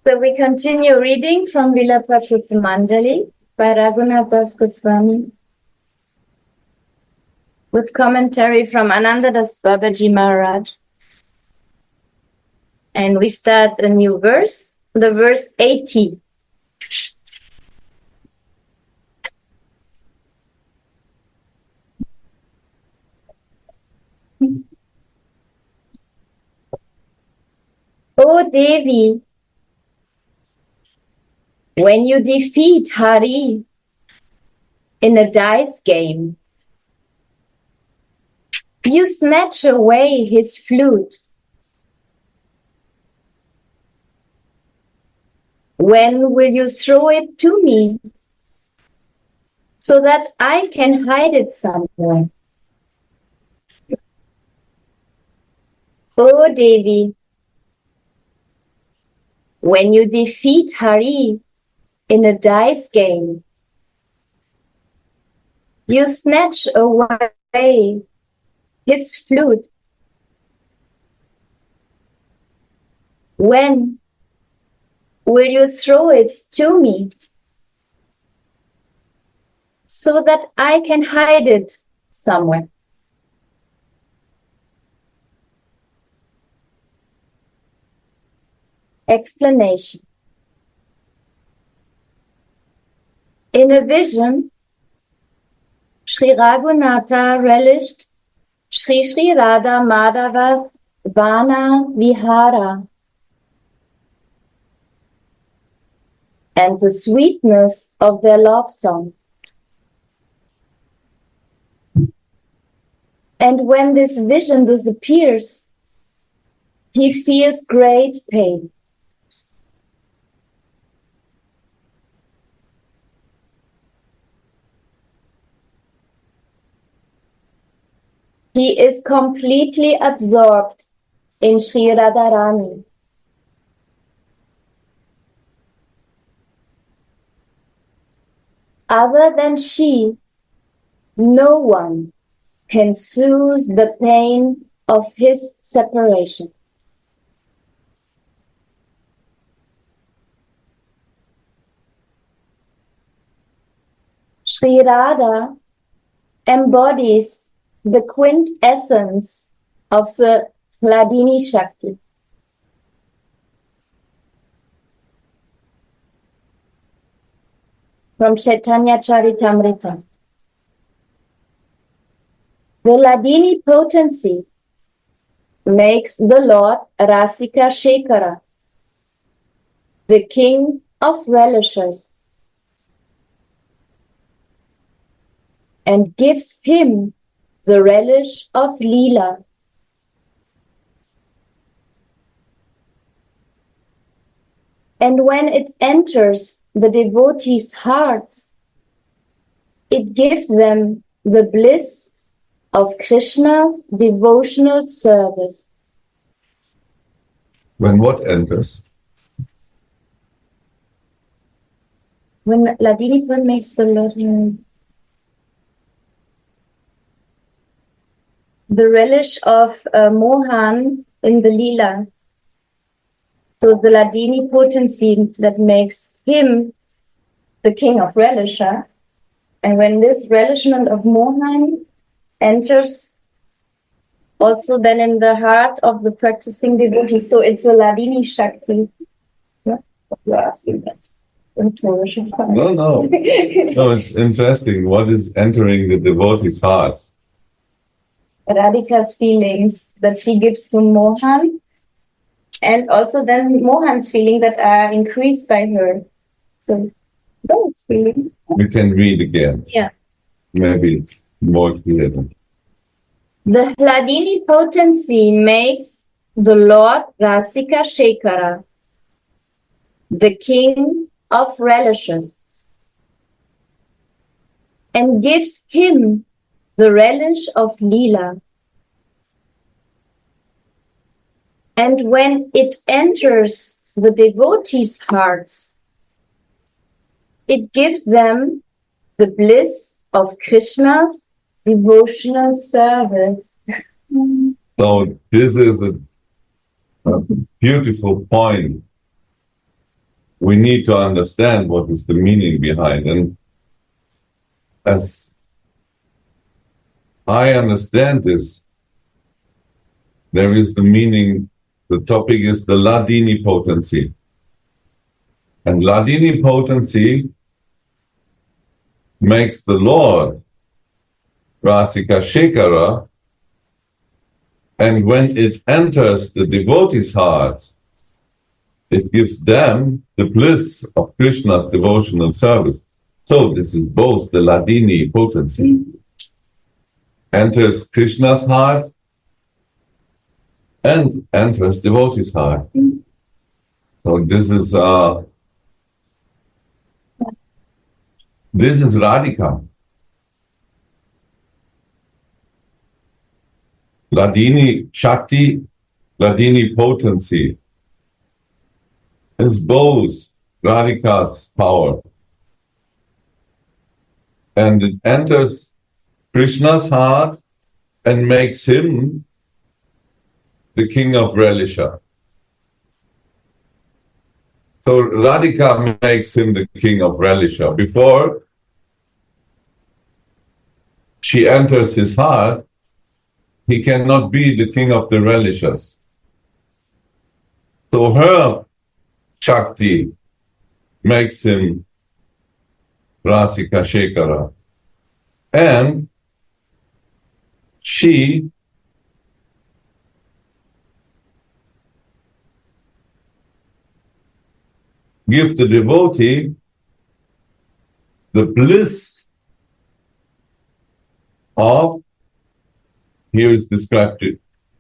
So we continue reading from Vilapa Kusumanjali by Raghunath Goswami with commentary from Anandadas Babaji Maharaj. And we start a new verse, the verse 80. O Devi, when you defeat Hari in a dice game, you snatch away his flute. When will you throw it to me so that I can hide it somewhere? O Devi, when you defeat Hari in a dice game, you snatch away his flute. When will you throw it to me so that I can hide it somewhere? Explanation. In a vision, Sri Raghunatha relished Sri Radha Madhava's Vana Vihara and the sweetness of their love song. And when this vision disappears, he feels great pain. He is completely absorbed in Sri Radharani. Other than she, no one can soothe the pain of his separation. Sri Radha embodies the quintessence of the Hladini Shakti. From Chaitanya Charitamrita. The Hladini potency makes the Lord Rasika Shekhara, the king of relishers, and gives him the relish of Leela. And when it enters the devotees' hearts, it gives them the bliss of Krishna's devotional service. When what enters? When Hladini makes the Lord the relish of Mohan in the Leela. So the Hladini potency that makes him the king of relisher. And when this relishment of Mohan enters also then in the heart of the practicing devotee, so it's a Hladini Shakti. Yeah, you're asking that. No. No, it's interesting. What is entering the devotee's hearts? Radhika's feelings that she gives to Mohan, and also then Mohan's feelings that are increased by her. So those feelings. We can read again. Yeah. Maybe it's more clear. The Hladini potency makes the Lord Rasika Shekhara, the king of relishers, and gives him the relish of Leela. And when it enters the devotees' hearts, it gives them the bliss of Krishna's devotional service. So this is a beautiful point we need to understand what is the meaning behind. And as I understand this, there is the meaning, the topic is the Ladini potency. And Ladini potency makes the Lord Rasika Shekara, and when it enters the devotees' hearts, it gives them the bliss of Krishna's devotional service. So this is both the Ladini potency. Enters Krishna's heart and enters devotees' heart. So this is Radhika. Ladini Shakti, Ladini potency is both Radhika's power. And it enters Krishna's heart and makes him the king of Relisha. So Radhika makes him the king of Relisha. Before she enters his heart, he cannot be the king of the Relishas. So her Shakti makes him Rasika Shekara. And she gives the devotee the bliss of, here is described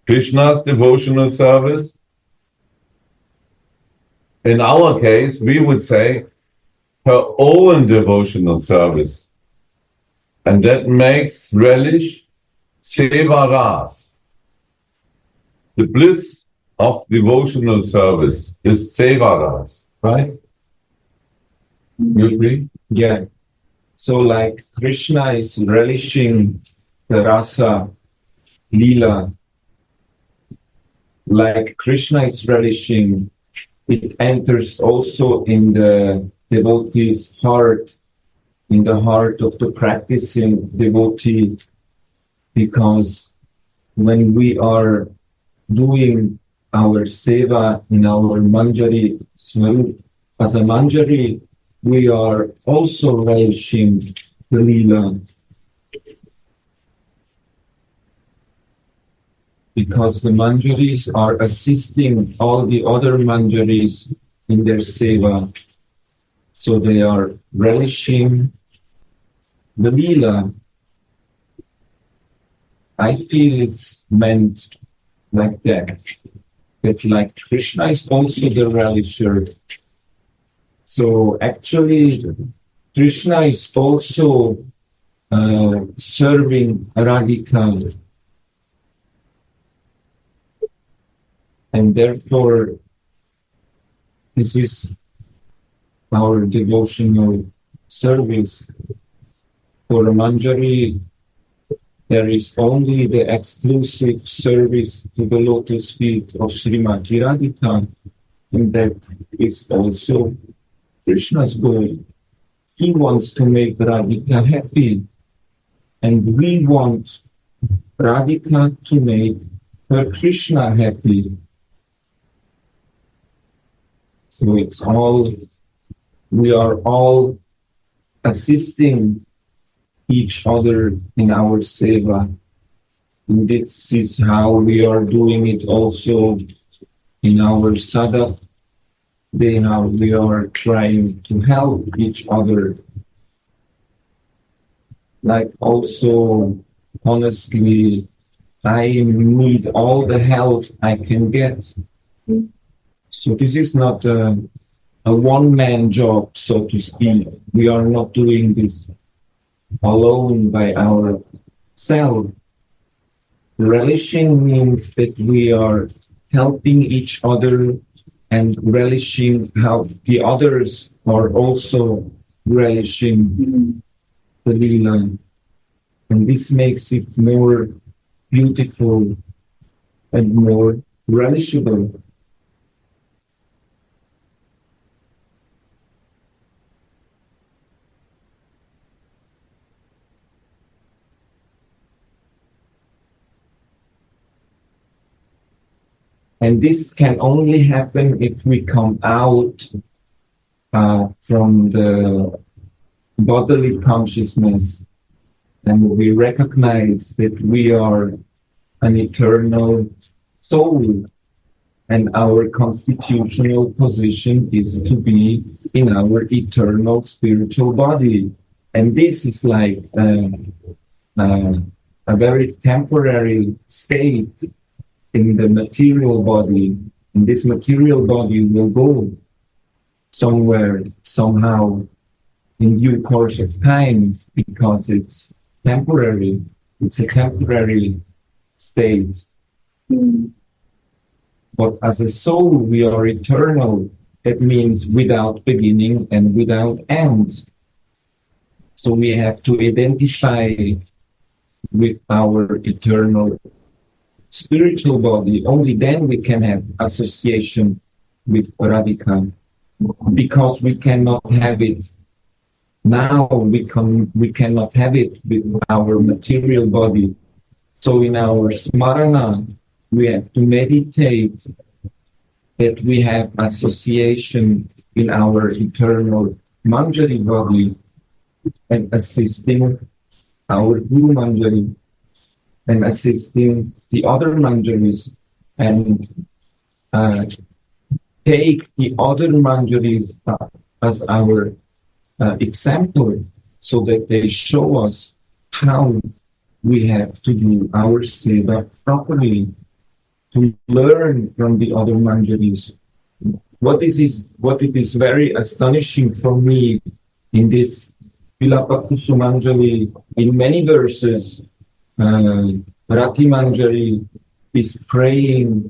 Krishna's devotional service. In our case, we would say her own devotional service. And that makes relish Sevaras. The bliss of devotional service is Sevaras, right? You agree? Yeah. So like Krishna is relishing the rasa lila, like Krishna is relishing, it enters also in the devotee's heart, in the heart of the practicing devotee, because when we are doing our seva in our manjari swarup, as a manjari, we are also relishing the lila. Because the manjaris are assisting all the other manjaris in their seva. So they are relishing the lila. I feel it's meant like that. That like Krishna is also the relisher. So actually, Krishna is also serving Radhika. And therefore, this is our devotional service. For a manjari, there is only the exclusive service to the lotus feet of Srimati Radhika, and that is also Krishna's goal. He wants to make Radhika happy, and we want Radhika to make her Krishna happy. So it's all, we are all assisting each other in our seva. And this is how we are doing it also in our sadhak. How we are trying to help each other. Like also, honestly, I need all the help I can get. So this is not a one-man job, so to speak. We are not doing this alone by ourselves. Relishing means that we are helping each other and relishing how the others are also relishing the lila. And this makes it more beautiful and more relishable. And this can only happen if we come out from the bodily consciousness and we recognize that we are an eternal soul and our constitutional position is to be in our eternal spiritual body. And this is like a very temporary state in the material body. And this material body will go somewhere, somehow, in due course of time, because it's temporary. It's a temporary state. But as a soul, we are eternal. That means without beginning and without end. So we have to identify with our eternal spiritual body. Only then we can have association with Radhika. Because we cannot have it now, we cannot have it with our material body. So in our smarana, we have to meditate that we have association in our eternal Manjari body and assisting our Guru Manjari and assisting the other Manjaris and take the other Manjaris as our example so that they show us how we have to do our seva properly, to learn from the other Manjaris. What it is very astonishing for me in this Vilapa Kusumanjali, in many verses, Rati Manjari is praying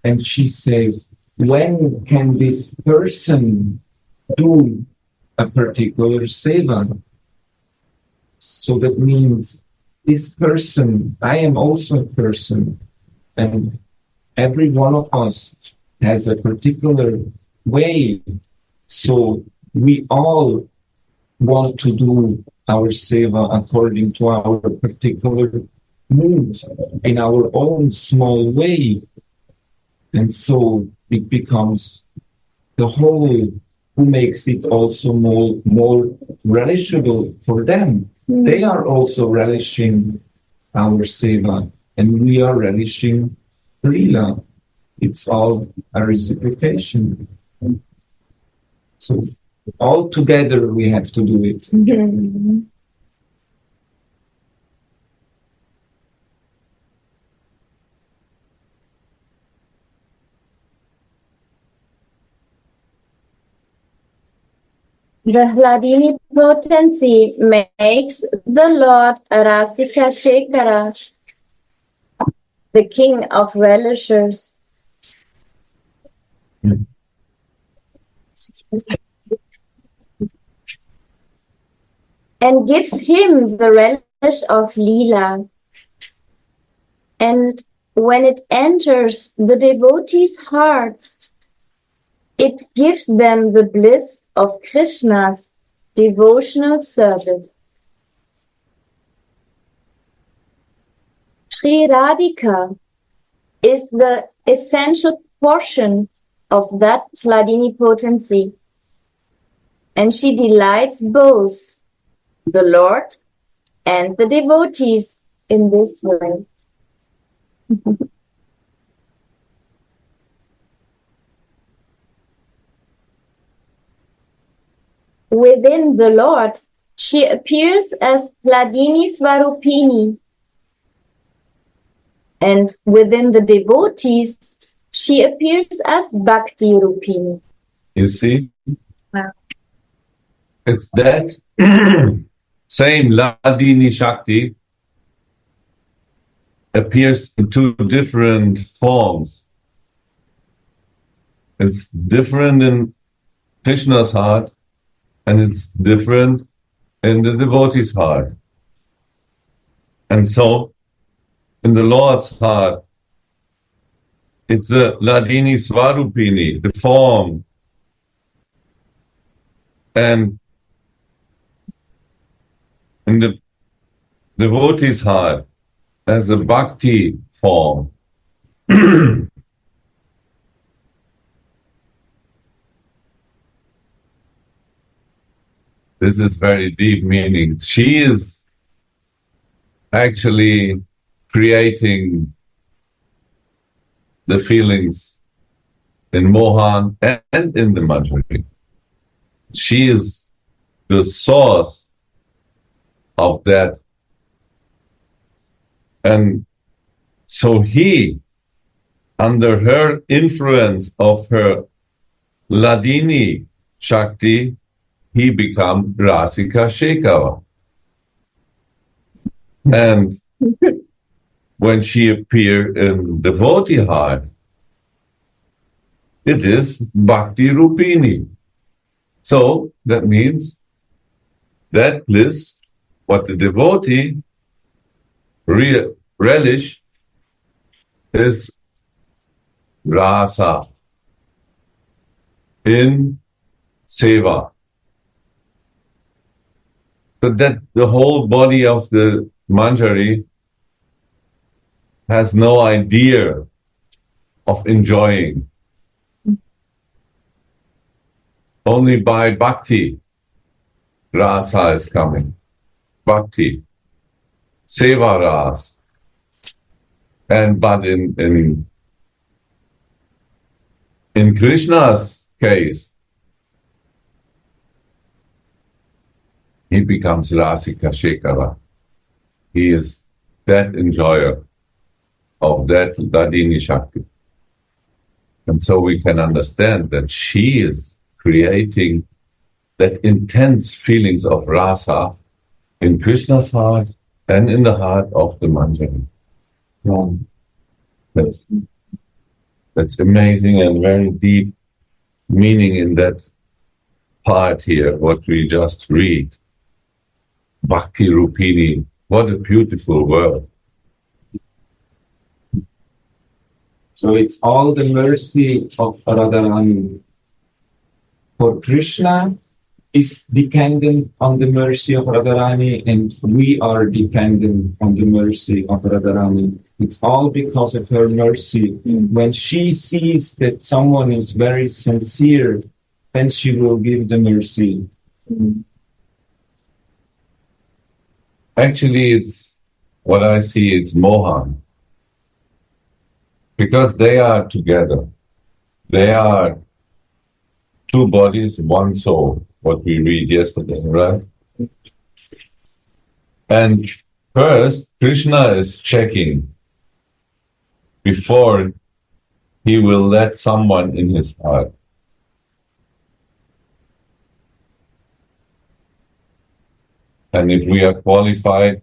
and she says, when can this person do a particular seva? So that means this person, I am also a person, and every one of us has a particular way. So we all want to do our seva according to our particular mood, in our own small way. And so it becomes the whole who makes it also more relishable for them. They are also relishing our seva, and we are relishing Leela. It's all a reciprocation. So all together we have to do it. The Hladini potency makes the Lord Rasika Shekara the king of relishers. And gives him the relish of Leela. And when it enters the devotees' hearts, it gives them the bliss of Krishna's devotional service. Sri Radhika is the essential portion of that Hladini potency, and she delights both the Lord and the devotees in this way. Within the Lord, she appears as Hladini Svarupini, and within the devotees, she appears as Bhakti Rupini. You see? Wow. It's that same Hladini Shakti appears in two different forms. It's different in Krishna's heart, and it's different in the devotee's heart. And so, in the Lord's heart, it's a Hladini Svarupini, the form. And in the devotee's heart, as a bhakti form. this is very deep meaning. She is actually creating the feelings in Mohan and in the Manjari. She is the source of that. And so he, under her influence of her Ladini Shakti, he become Rasika Shekara. And when she appeared in devotee heart, it is Bhakti Rupini. So that means that bliss, what the devotee relish, is rasa in seva. So that the whole body of the Manjari has no idea of enjoying. Only by bhakti, rasa is coming. Bhakti, seva ras. And but in Krishna's case, he becomes Rasika Shekara. He is that enjoyer of that Ladini Shakti. And so we can understand that she is creating that intense feelings of rasa in Krishna's heart and in the heart of the Manjari. That's amazing and very deep meaning in that part here, what we just read. Bhakti Rupini, what a beautiful word. So it's all the mercy of Radharani. For Krishna is dependent on the mercy of Radharani, and we are dependent on the mercy of Radharani. It's all because of her mercy. When she sees that someone is very sincere, then she will give the mercy. Actually, it's what I see, it's Mohan. Because they are together. They are two bodies, one soul, what we read yesterday, right? And first, Krishna is checking before he will let someone in his heart. And if we are qualified,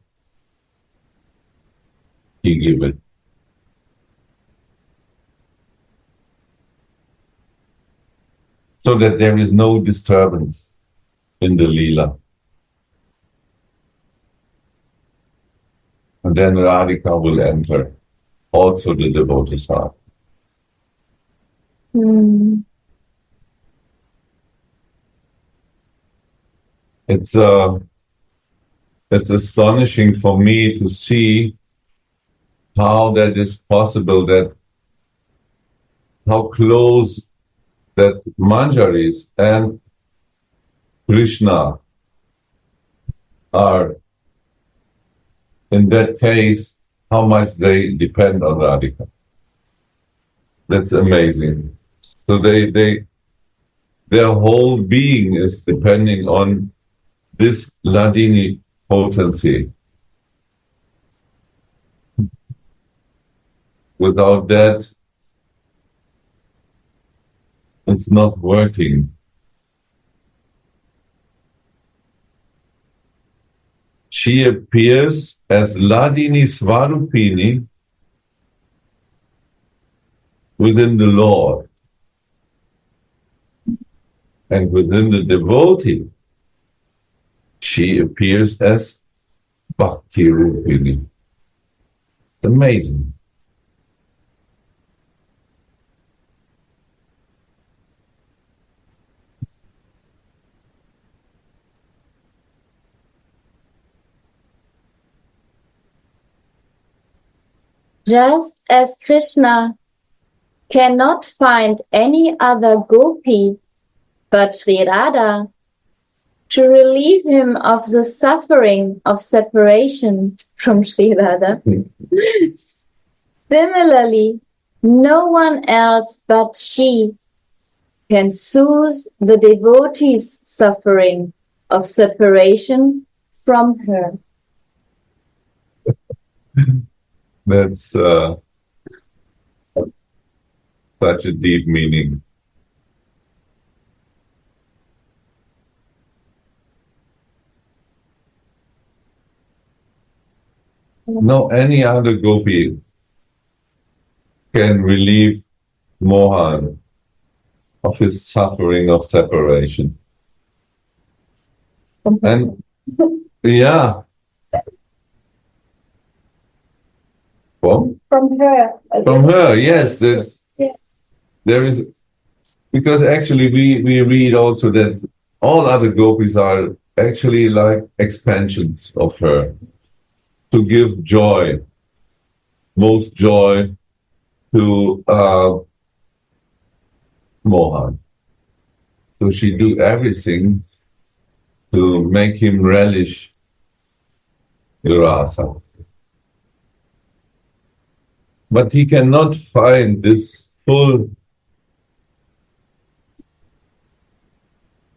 he give it. So that there is no disturbance in the Leela. And then Radhika will enter also the devotee's heart. It's astonishing for me to see how that is possible, that how close that Manjaris and Krishna are, in that case, how much they depend on Radhika. That's amazing. So their whole being is depending on this Ladini potency. Without that, it's not working. She appears as Ladini Svarupini within the Lord. And within the devotee, she appears as Bhakti Rupini. Amazing. Just as Krishna cannot find any other gopi but Sri Radha to relieve him of the suffering of separation from Sri Radha. Similarly, no one else but she can soothe the devotee's suffering of separation from her. That's such a deep meaning. No any other gopi can relieve Mohan of his suffering of separation. And yeah, from her. From her, yes. There is, because actually we read also that all other gopis are actually like expansions of her to give joy, most joy to Mohan. So she do everything to make him relish the rasa. But he cannot find this full,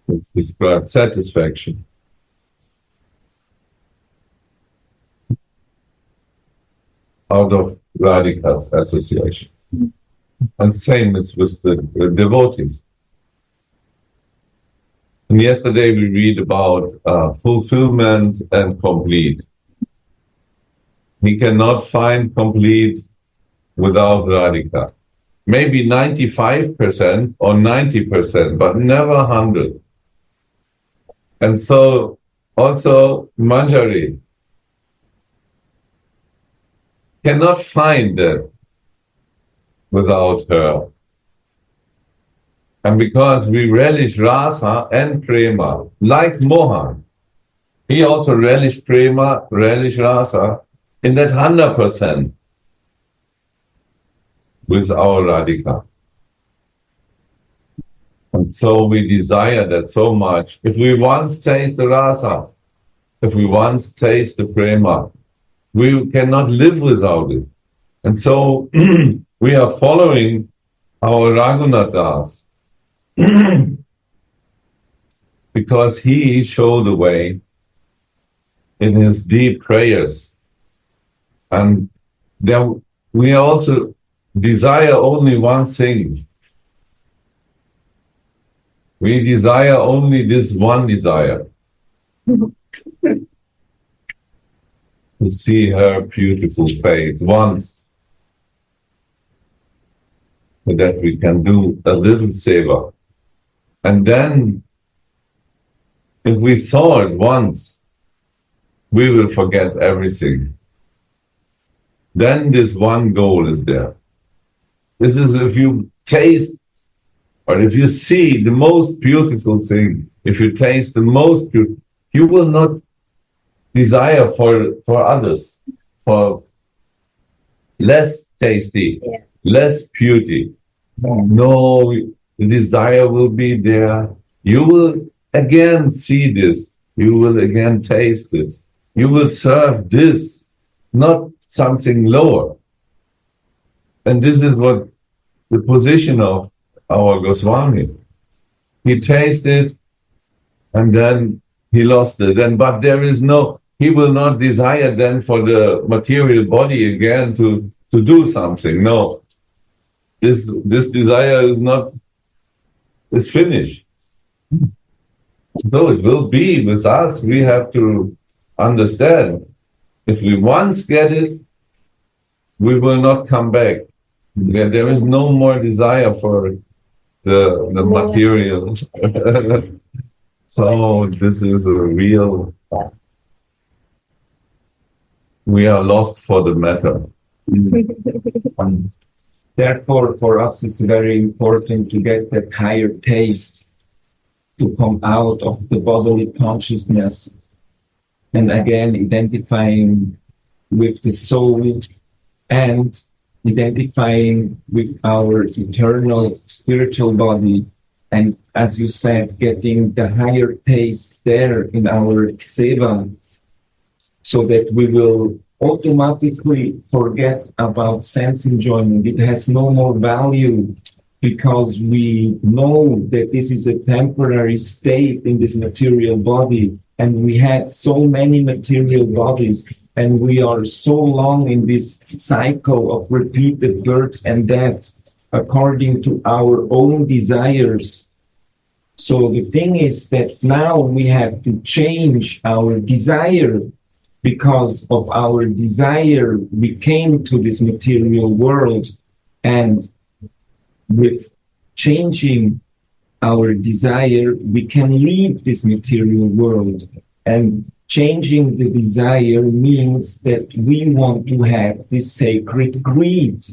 it's described, satisfaction. Out of Radhika's association. And same is with the devotees. And yesterday we read about fulfillment and complete. He cannot find complete without Radhika. Maybe 95% or 90%, but never 100. And so also Manjari cannot find that without her. And because we relish rasa and prema, like Mohan, he also relished prema, relished rasa in that 100% with our Radhika. And so we desire that so much. If we once taste the rasa, if we once taste the prema, we cannot live without it. And so we are following our Raghunathas because he showed the way in his deep prayers. And there we also desire only one thing. We desire only this one desire. To see her beautiful face once, so that we can do a little seva. And then, if we saw it once, we will forget everything. Then this one goal is there. This is if you taste, or if you see the most beautiful thing, if you taste the most beautiful, you will not desire for others, for less tasty, less beauty. No, the desire will be there. You will again see this. You will again taste this. You will serve this, not something lower. And this is what the position of our Goswami. He tasted and then he lost it. But there is no, he will not desire then for the material body again to do something. No. This desire is not, is finished. So it will be with us. We have to understand. If we once get it, we will not come back. There is no more desire for the material. So this is a real, we are lost for the matter. Therefore, for us, it's very important to get that higher taste, to come out of the bodily consciousness, and again identifying with the soul and identifying with our eternal spiritual body And as you said, getting the higher taste there in our seva, so that we will automatically forget about sense enjoyment. It has no more value because we know that this is a temporary state in this material body, and we had so many material bodies, and we are so long in this cycle of repeated births and deaths according to our own desires. So the thing is that now we have to change our desire. Because of our desire, we came to this material world, and with changing our desire, we can leave this material world. And changing the desire means that we want to have this sacred greed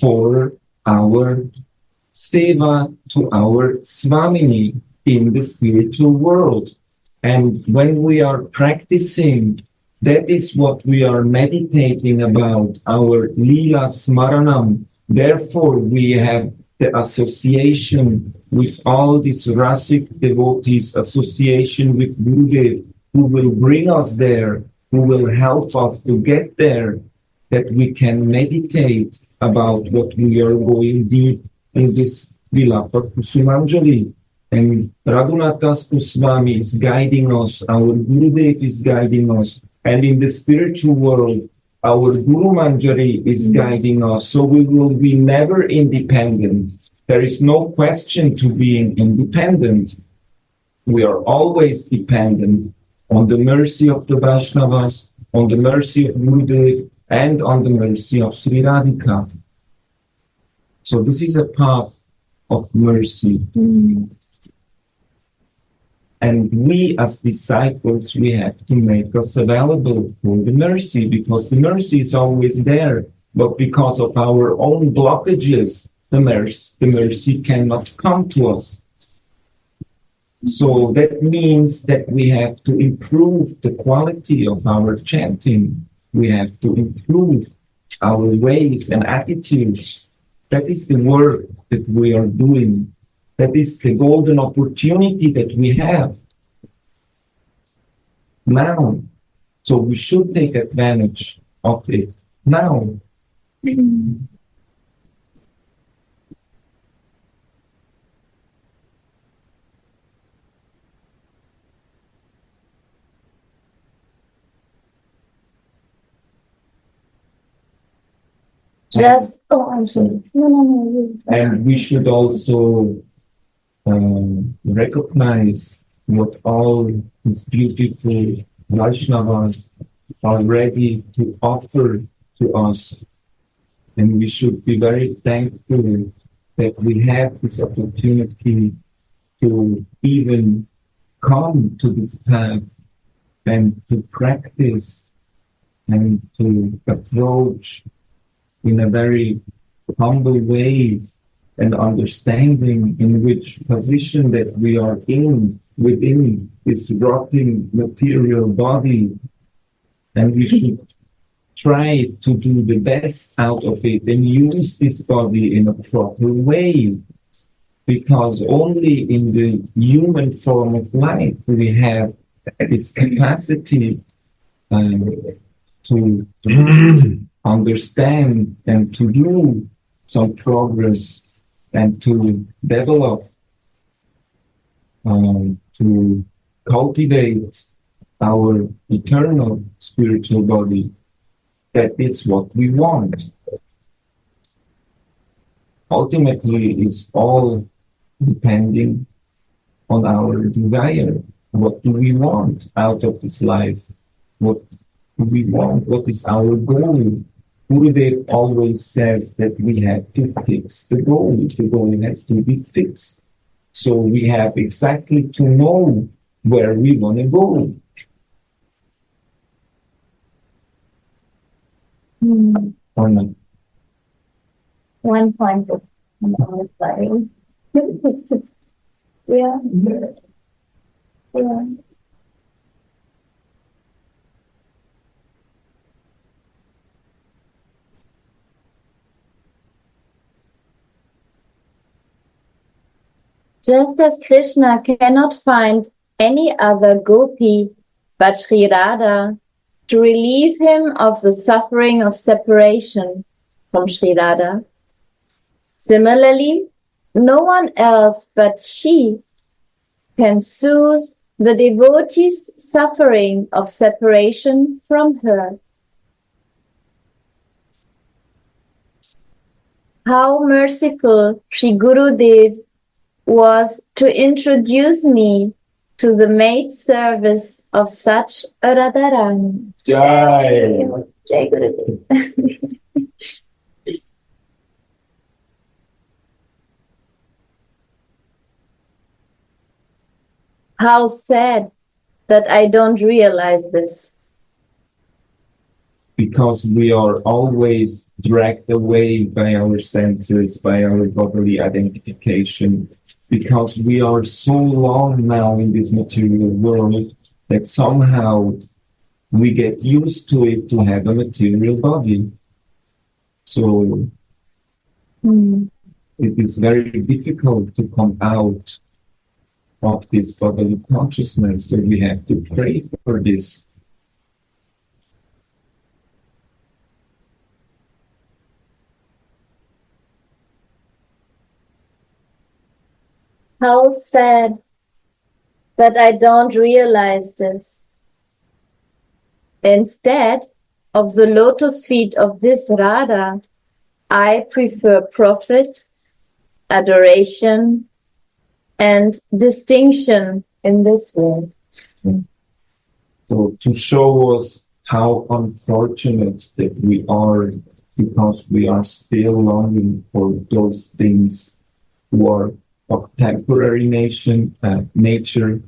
for our seva to our Swamini in the spiritual world. And when we are practicing, that is what we are meditating about, our Lila Smaranam. Therefore, we have the association with all these Rasic devotees, association with Gurudev, who will bring us there, who will help us to get there, that we can meditate about what we are going deep in this Vilapa Kusumanjali. And Raghunathas Goswami is guiding us, our Gurudev is guiding us, and in the spiritual world, our Guru Manjari is guiding us, so we will be never independent. There is no question to being independent. We are always dependent on the mercy of the Vaishnavas, on the mercy of Gurudev, and on the mercy of Sri Radhika. So this is a path of mercy. And we as disciples, we have to make us available for the mercy, because the mercy is always there. But because of our own blockages, the mercy cannot come to us. So that means that we have to improve the quality of our chanting. We have to improve our ways and attitudes. That is the work that we are doing. That is the golden opportunity that we have now. So we should take advantage of it now. Just, oh, I'm sorry. No. And we should also recognize what all these beautiful Vaishnavas are ready to offer to us. And we should be very thankful that we have this opportunity to even come to this path and to practice and to approach in a very humble way and understanding in which position that we are in within this rotting material body. And we should try to do the best out of it and use this body in a proper way. Because only in the human form of life we have this capacity to understand and to do some progress and to develop, to cultivate our eternal spiritual body. That is what we want. Ultimately, it's all depending on our desire. What do we want out of this life? What do we want? What is our goal? Gurudev always says that we have to fix the goal. The goal has to be fixed. So we have exactly to know where we want to go. Or not. One point of sorry. Yeah. Just as Krishna cannot find any other gopi but Sri Radha to relieve him of the suffering of separation from Sri Radha, similarly, no one else but she can soothe the devotee's suffering of separation from her. How merciful Sri Gurudev was to introduce me to the maid service of such a Radharani. Jai. Jai Gurudev. How sad that I don't realize this. Because we are always dragged away by our senses, by our bodily identification, because we are so long now in this material world that somehow we get used to it to have a material body. So it is very difficult to come out of this bodily consciousness, so we have to pray for this. How sad that I don't realize this. Instead of the lotus feet of this Radha, I prefer profit, adoration, and distinction in this world. So to show us how unfortunate that we are, because we are still longing for those things who are of temporary nature,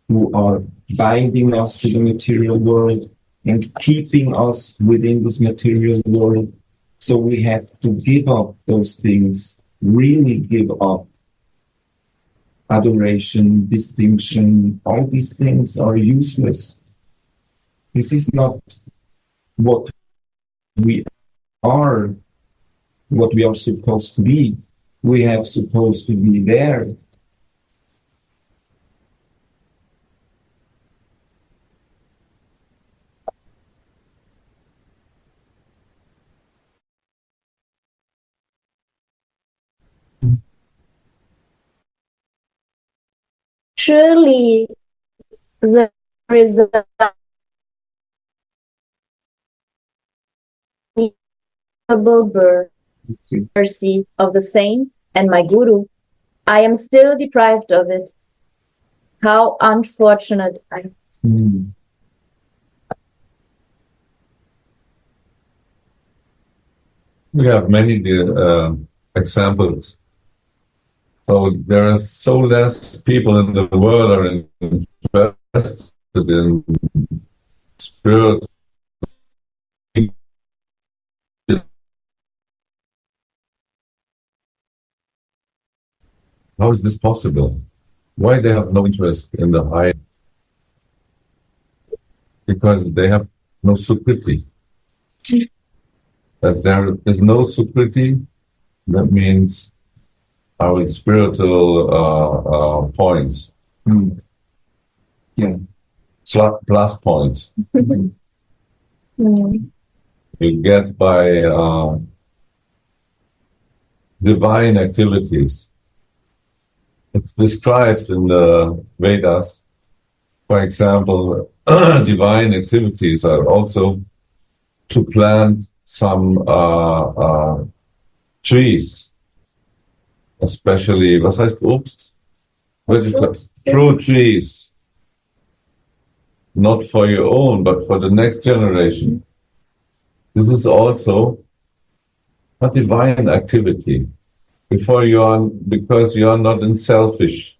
who are binding us to the material world and keeping us within this material world. So we have to give up those things, really give up adoration, distinction. All these things are useless. This is not what we are, what we are supposed to be. We have supposed to be there. Surely the result mercy of the saints and my Guru, I am still deprived of it. How unfortunate I am. We have many examples. So there are so less people in the world are interested in spirit. How is this possible? Why they have no interest in the high? Because they have no sukriti. As there is no sukriti, that means our spiritual points. Yeah. Plus points. You get by divine activities. It's described in the Vedas. For example, divine activities are also to plant some trees, especially, was heißt Obst? Fruit trees. Not for your own, but for the next generation. This is also a divine activity. Because you are not in selfish.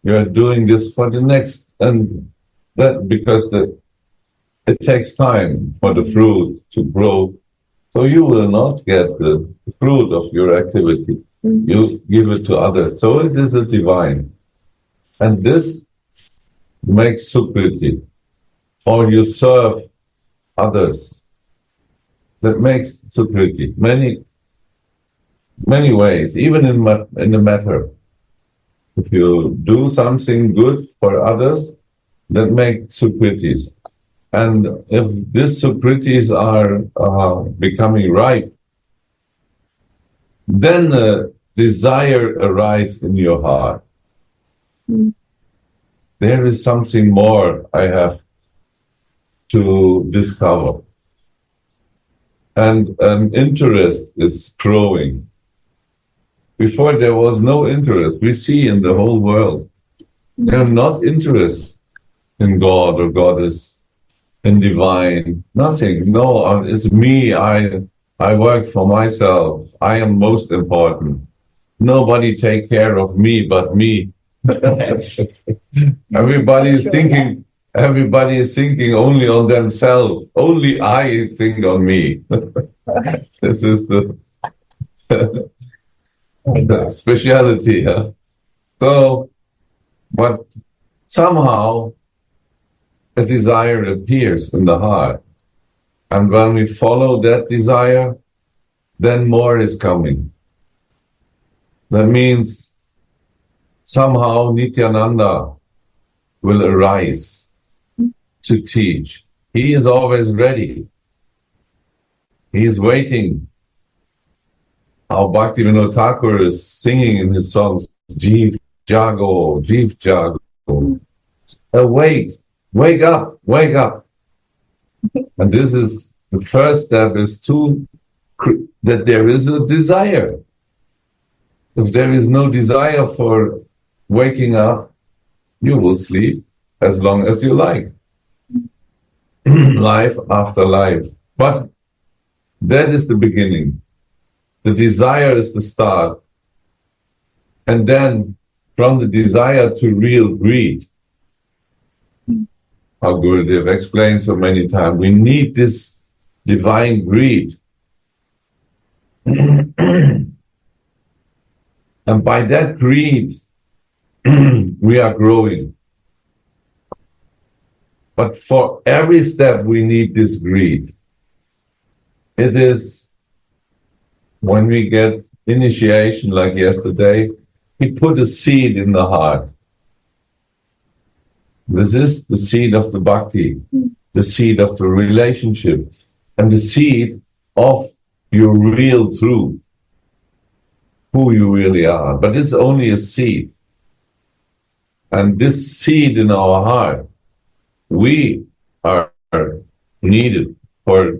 You are doing this for the next, and that because it takes time for the fruit to grow. So you will not get the fruit of your activity. You give it to others. So it is a divine. And this makes sukriti. Or you serve others. That makes sukriti. Many ways, even in the matter. If you do something good for others, that makes sukritis. And if these sukritis are becoming ripe, then a desire arises in your heart. There is something more I have to discover. And an interest is growing. Before there was no interest. We see in the whole world, they're not interested in God or Goddess, in divine, nothing. No, it's me. I work for myself. I am most important. Nobody take care of me but me. Everybody is thinking only on themselves. Only I think on me. This is the speciality. Huh? So, but somehow a desire appears in the heart. And when we follow that desire, then more is coming. That means somehow Nityananda will arise to teach. He is always ready. He is waiting. How Bhaktivinoda Thakur is singing in his songs, Jeev Jago, Jeev Jago. Awake, wake up, wake up. And this is the first step, is that there is a desire. If there is no desire for waking up, you will sleep as long as you like. Life after life. But that is the beginning. The desire is the start. And then from the desire to real greed, how Gurudev explained so many times, we need this divine greed. And by that greed, we are growing. But for every step, we need this greed. It is when we get initiation, like yesterday, he put a seed in the heart. This is the seed of the bhakti, the seed of the relationship, and the seed of your real truth, who you really are. But it's only a seed. And this seed in our heart, we are needed for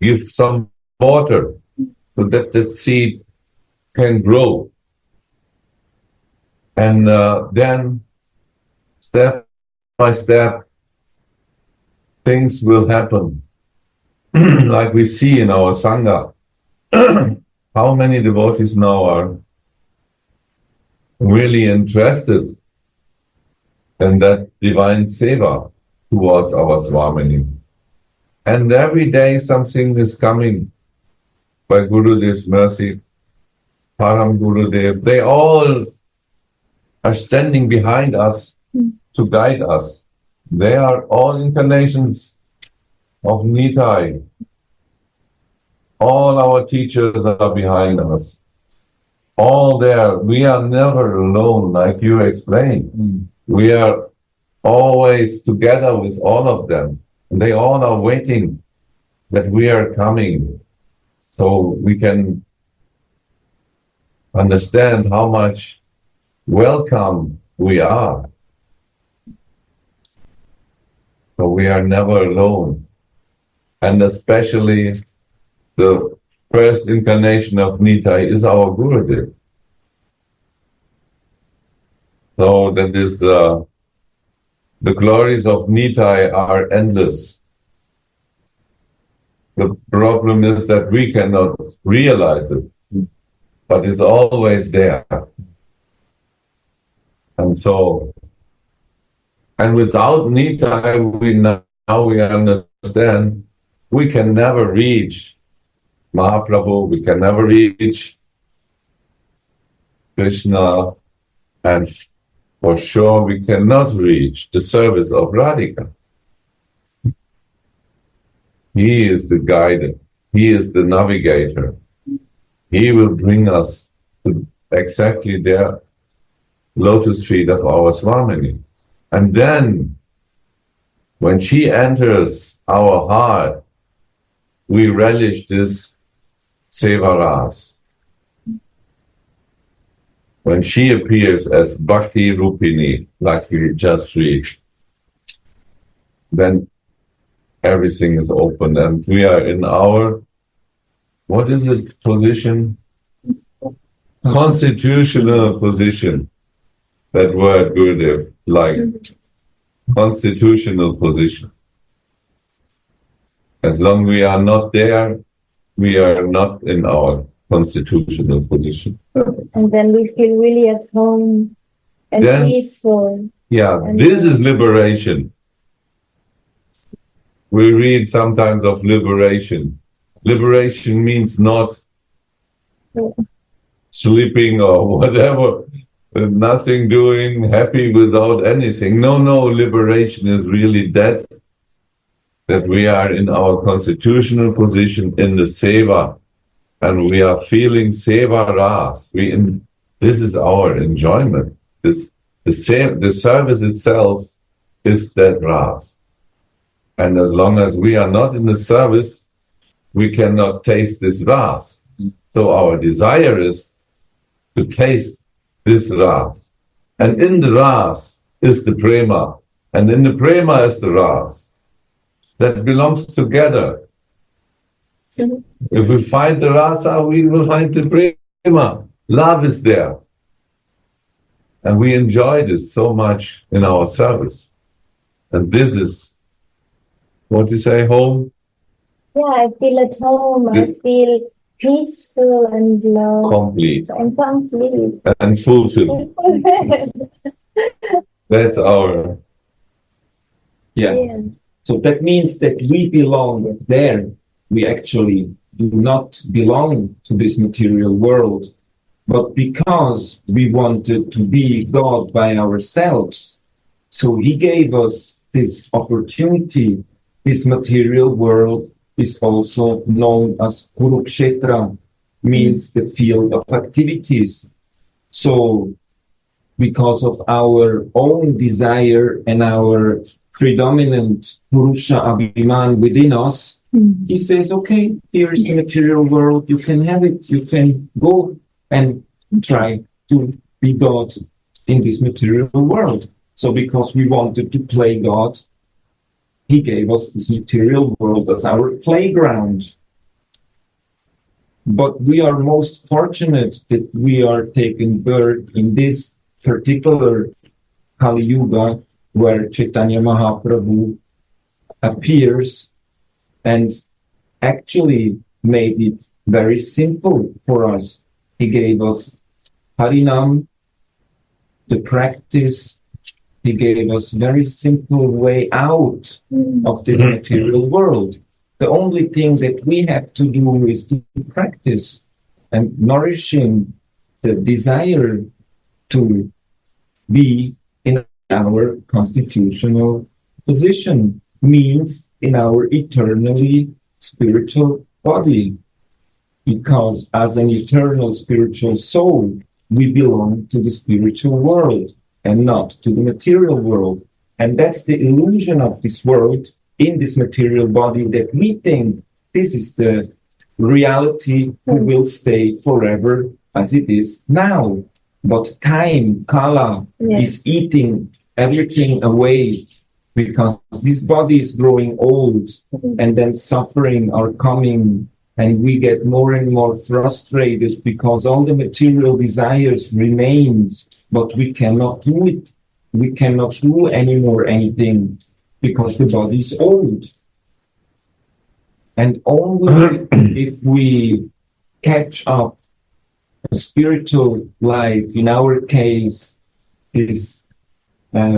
give some water so that that seed can grow. And then step by step, things will happen. Like we see in our Sangha. How many devotees now are really interested in that divine seva towards our Swamini. And every day something is coming by Gurudev's mercy, Param Gurudev. They all are standing behind us to guide us. They are all incarnations of Nitai. All our teachers are behind us. All there. We are never alone, like you explained. We are always together with all of them. And they all are waiting that we are coming, so we can understand how much welcome we are. So we are never alone. And especially the first incarnation of Nitai is our Gurudev. So that is, the glories of Nitai are endless. The problem is that we cannot realize it, but it's always there. And so, and without Nitai, now we understand we can never reach Mahaprabhu, we can never reach Krishna, and for sure we cannot reach the service of Radhika. He is the guide, he is the navigator. He will bring us to exactly there lotus feet of our Swamini. And then, when she enters our heart, we relish this Sevaras. When she appears as Bhakti Rupini, like we just read, then everything is open and we are in our, what is it, position? Constitutional position. That word, Gurudev, like constitutional position. As long we are not there, we are not in our constitutional position. And then we feel really at home and Then, peaceful. Yeah, And this is liberation. We read sometimes of liberation. Liberation means not sleeping or whatever, nothing doing, happy without anything. No, liberation is really that we are in our constitutional position in the seva, and we are feeling seva ras. This is our enjoyment. The service itself is that ras. And as long as we are not in the service, we cannot taste this ras. So our desire is to taste this ras. And in the ras is the prema. And in the prema is the ras. That belongs together. If we find the rasa, we will find the prema. Love is there. And we enjoy this so much in our service. And this is, what you say, home? Yeah, I feel at home. I feel peaceful and loved. Complete. And complete. And fulfilled. That's our... Yeah. So that means that we belong there. We actually do not belong to this material world. But because we wanted to be God by ourselves, so He gave us this opportunity. This material world is also known as Kurukshetra, means the field of activities. So because of our own desire and our predominant Purusha Abhiman within us, He says, okay, here is the material world, you can have it, you can go and try to be God in this material world. So because we wanted to play God, He gave us this material world as our playground. But we are most fortunate that we are taking birth in this particular Kali Yuga where Chaitanya Mahaprabhu appears and actually made it very simple for us. He gave us Harinam, the practice. He gave us very simple way out of this material world. The only thing that we have to do is to practice and nourishing the desire to be in our constitutional position, means in our eternally spiritual body. Because as an eternal spiritual soul, we belong to the spiritual world and not to the material world. And that's the illusion of this world in this material body, that we think this is the reality who will stay forever as it is now. But time, Kala, is eating everything away, because this body is growing old and then suffering are coming, and we get more and more frustrated because all the material desires remains, but we cannot do it. We cannot do anymore anything because the body is old. And only if we catch up a spiritual life, in our case, is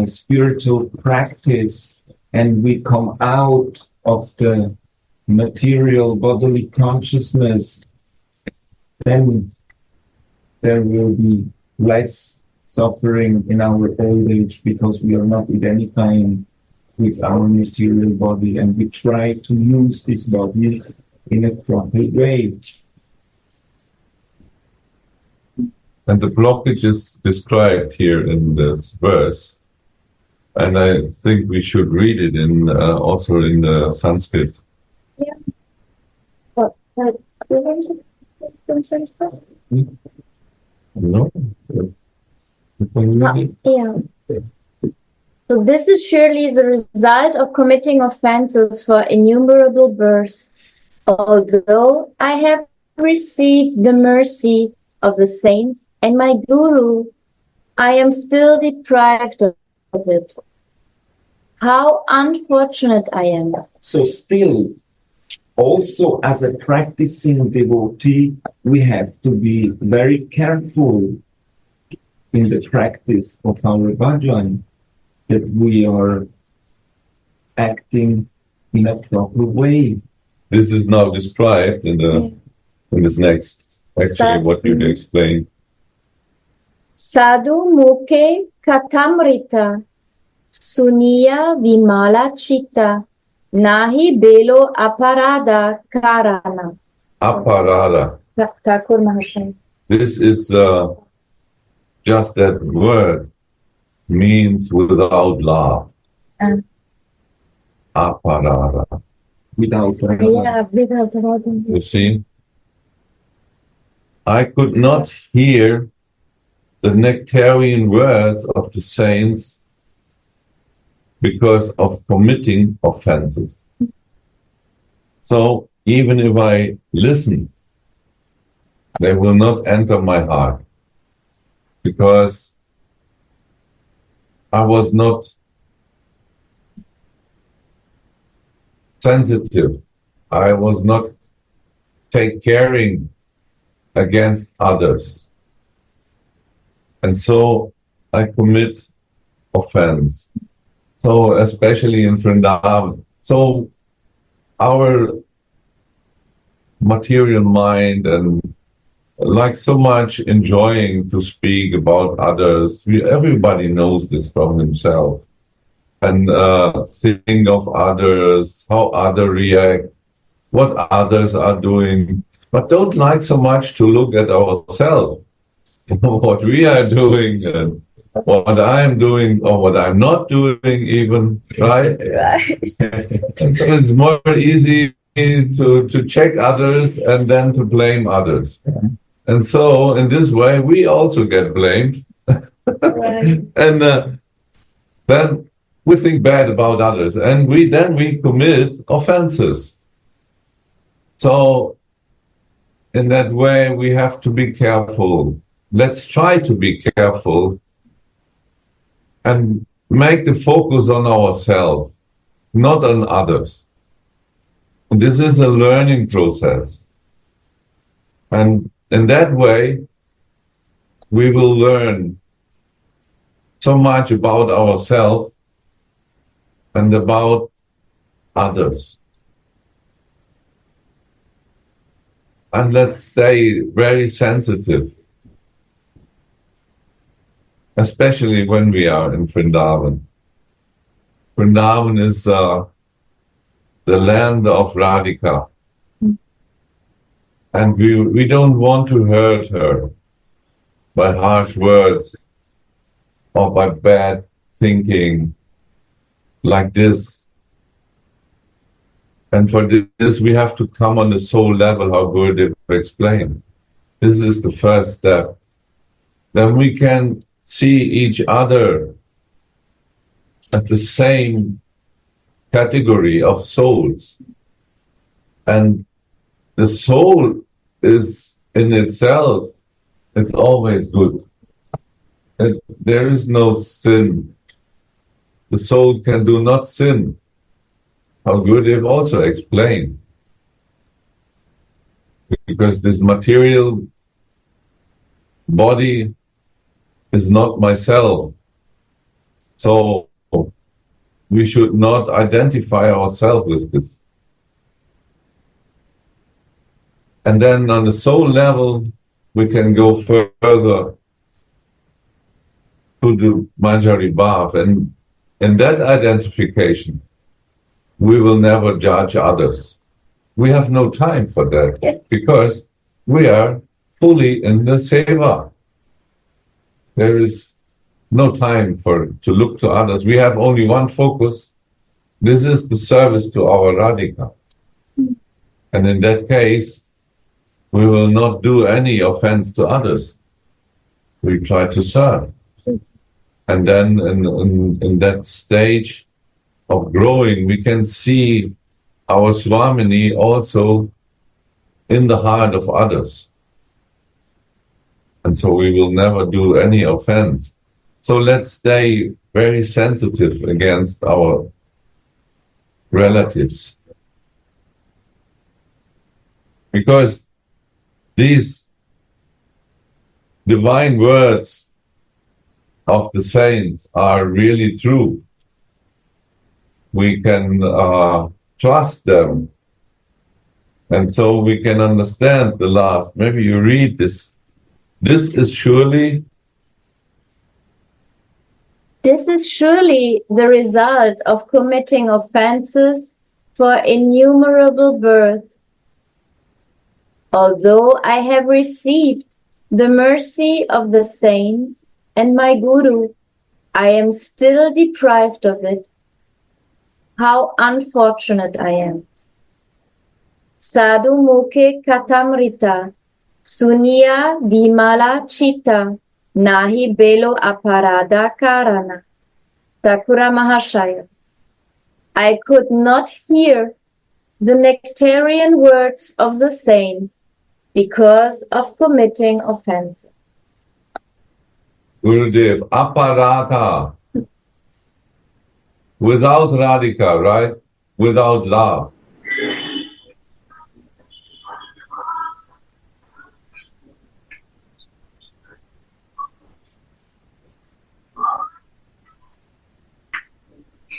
spiritual practice, and we come out of the material bodily consciousness, then there will be less suffering in our old age, because we are not identifying with our material body, and we try to use this body in a proper way. And the blockage is described here in this verse. And I think we should read it in also in the Sanskrit. Yeah. What? No? Yeah. So this is surely the result of committing offenses for innumerable births. Although I have received the mercy of the saints and my Guru, I am still deprived of it. How unfortunate I am. So still, also as a practicing devotee, we have to be very careful in the practice of our bhajan, that we are acting in a proper way. This is now described in this next, actually, what you explained. Sadhu mukhe katamrita suniya vimala chitta nahi belo aparada karana. Aparada. Thakur Mahashay. This is just that word means without love. Aparada. Without You see? I could not hear the nectarian words of the saints because of committing offenses. So even if I listen, they will not enter my heart because I was not sensitive. I was not caring against others. And so I commit offense. So especially in Vrindavan. So our material mind and like so much enjoying to speak about others. Everybody knows this from himself. And think of others, how others react, what others are doing. But don't like so much to look at ourselves, what we are doing and what I am doing or what I'm not doing even, right? Right. And so it's more easy to check others and then to blame others. And so in this way, we also get blamed. Right. And then we think bad about others and we commit offenses. So in that way, we have to be careful. Let's try to be careful and make the focus on ourselves, not on others. And this is a learning process. And in that way, we will learn so much about ourselves and about others. And let's stay very sensitive, especially when we are in Vrindavan. Vrindavan is the land of Radhika. And we don't want to hurt her by harsh words or by bad thinking like this. And for this, we have to come on the soul level, how Gurudev explained. This is the first step. Then we can see each other as the same category of souls. And the soul is in itself, it's always good. There is no sin. The soul can do not sin. How Gurudev also explained. Because this material body is not myself. So we should not identify ourselves with this. And then on the soul level, we can go further to the Manjari Bhav. And in that identification, we will never judge others. We have no time for that because we are fully in the seva. There is no time to look to others. We have only one focus. This is the service to our Radhika. And in that case, we will not do any offense to others. We try to serve. And then in that stage of growing, we can see our Swamini also in the heart of others. And so we will never do any offense. So let's stay very sensitive against our relatives. Because these divine words of the saints are really true. We can trust them. And so we can understand the last. Maybe you read this. This is surely the result of committing offenses for innumerable births. Although I have received the mercy of the saints and my Guru, I am still deprived of it. How unfortunate I am. Sadhu mukhe katamrita, sunya vimala chitta, nahi belo aparada karana. Thakura Mahashaya. I could not hear the nectarian words of the saints because of committing offenses. Gurudev, aparadha. Without Radhika, right? Without love.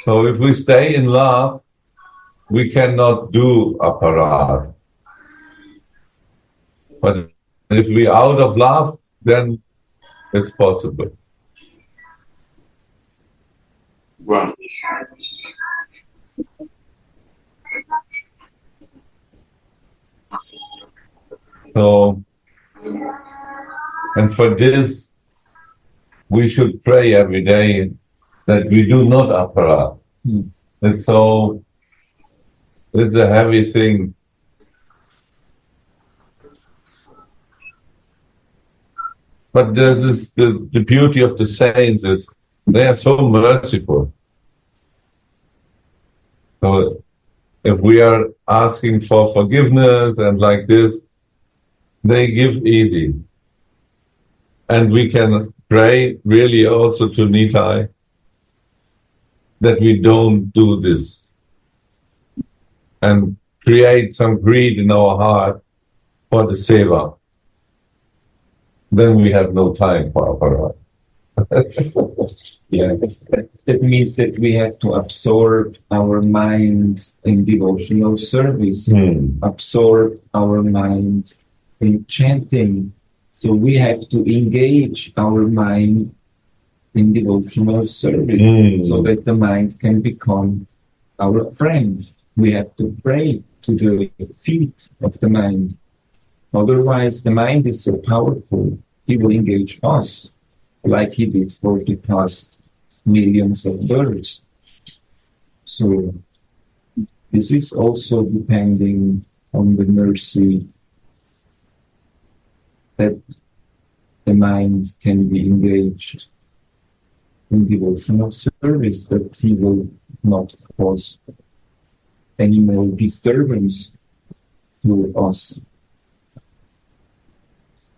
So if we stay in love, we cannot do aparad. But if we out of love, then it's possible. Wow. So, and for this, we should pray every day that we do not aparad. It's a heavy thing. But this is the beauty of the saints is they are so merciful. So if we are asking for forgiveness and like this, they give easy. And we can pray really also to Nitai that we don't do this and create some greed in our heart for the seva. Then we have no time for aparad. Yeah, that means that we have to absorb our mind in devotional service, absorb our mind in chanting. So we have to engage our mind in devotional service so that the mind can become our friend. We have to pray to the feet of the mind. Otherwise, the mind is so powerful, he will engage us like he did for the past millions of births. So this is also depending on the mercy that the mind can be engaged in devotional service, that he will not cause any more disturbance to us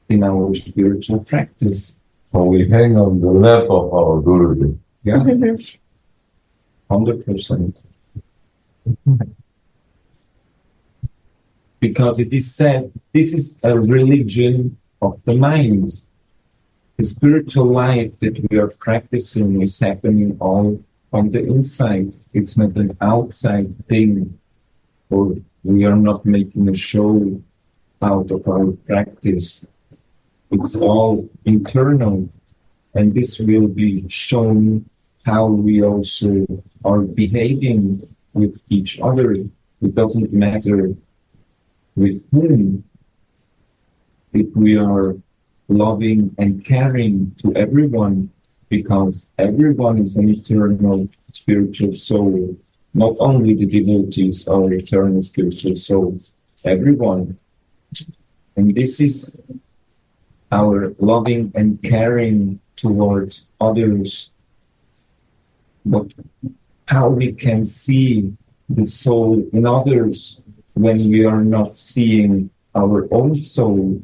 in our spiritual practice. So we hang on the lap of our Gurudev. Yeah, 100%. Because it is said, this is a religion of the mind. The spiritual life that we are practicing is happening all on the inside. It's not an outside thing, or we are not making a show out of our practice. It's all internal, and this will be shown how we also are behaving with each other. It doesn't matter with whom. If we are loving and caring to everyone, because everyone is an eternal spiritual soul. Not only the devotees are eternal spiritual souls, everyone. And this is our loving and caring towards others. But how we can see the soul in others when we are not seeing our own soul.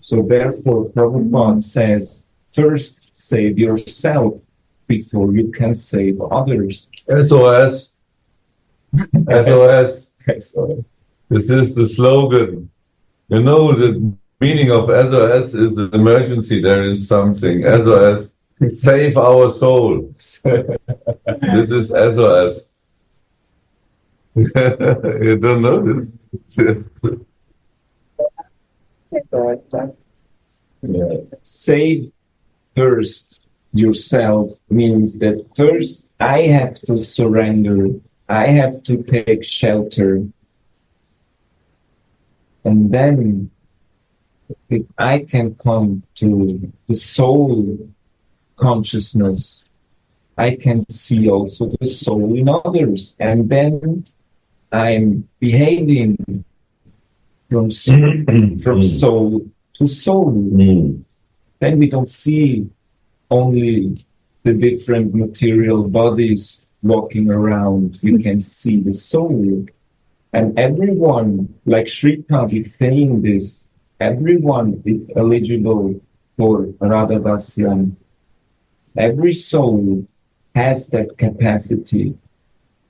So therefore, Prabhupada says, first save yourself before you can save others. SOS. SOS. So, This is the slogan. You know, the meaning of SOS is the emergency. There is something. SOS. Save our soul. This is SOS. You don't know this? Save first yourself means that first I have to surrender, I have to take shelter. And then if I can come to the soul consciousness, I can see also the soul in others. And then I'm behaving from soul to soul. Then we don't see only the different material bodies walking around. We can see the soul. And everyone, like Sripad is saying this, everyone is eligible for Radha Dasyan. Every soul has that capacity